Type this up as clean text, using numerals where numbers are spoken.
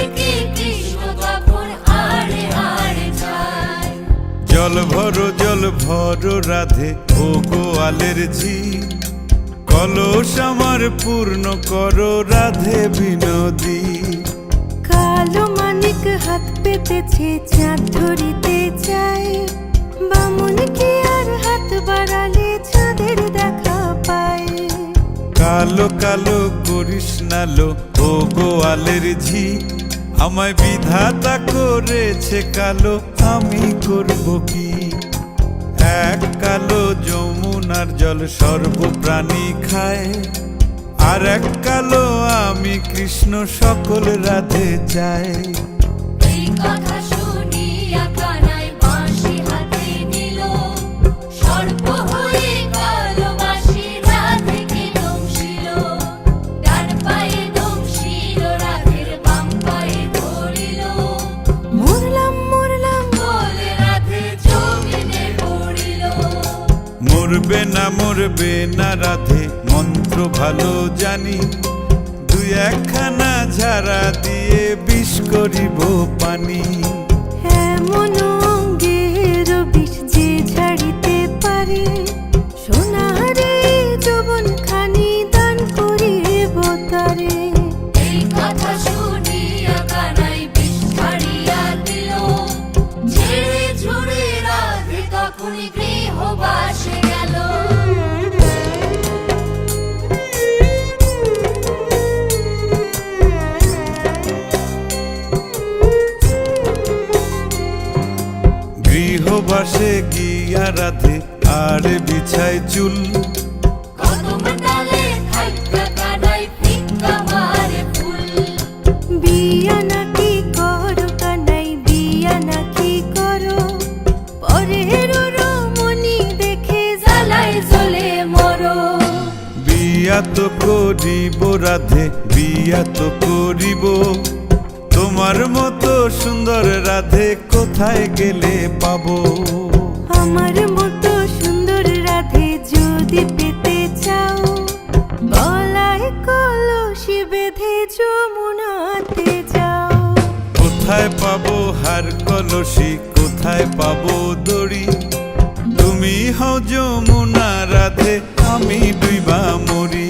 থেকে কৃষ্ণ তখন আড়ে আড়ে যায়। জল ভরো রাধে ও গোয়ালের ঝি, কলস আমার পূর্ণ করো রাধে বিনোদী। কালো মানিক হাত পেতেছে চাঁদ ধরিতে চায়, বামুন কি আর হাত বাড়ালে চাঁদের দেখা পায়। কালো কালো করিস নালো ও গোয়ালের ঝি, আমায় বিধাতা করেছে কালো, আমি করব কি? এক কালো যমুনার জল সর্বপ্রাণী খায়, আর এক কালো আমি কৃষ্ণ সকল রাধে চাই। এই কথা শুনিয়া কানাই বাঁশি হাতে নিল, সর্প হয়ে কালো বাঁশি রাধেকে দংশিল। ডান পায়ে দংশিল, রাধের বাম পায়ে ধরিল। মরলাম মরলাম বলে রাধে জমিনে পড়িল। মরবে না রাধে মন্ত্র ভালো জানি, দুই একখানা ঝাড়া দিয়ে বিষ করিব পানি। এমন অঙ্গের বিষ যে ঝাড়িতে পারে, সোনারে যৌবন খানি দান করিব তারে। এই কথা শুনিয়া কানাই বিষ ছাড়িয়া দিল, ঝেড়ে ঝুড়ে রাধে তখনই গৃহবাসে গেল। গৃহবাসে গিয়া রাধে আর বিছায় চুল, কদম ডালে থাইকা কানাই ফিক্কা মারে ফুল। বিয়া নাকি করো কানাই, বিয়া নাকি করো, পরের রমণী দেখে জ্বালায় জ্বলে মরো। বিয়া তো করিব রাধে, বিয়া তো করিব, তোমার মতো সুন্দর রাধে কোথায় গেলে পাবো? আমার মতো সুন্দর রাধে যদি পেতে চাও, গলায় কলসি বেঁধে যমুনাতে যাও। কোথায় পাবো হার কলসি, কোথায় পাবো দড়ি? তুমি হও যমুনা রাধে, আমি ডুইবা মরি।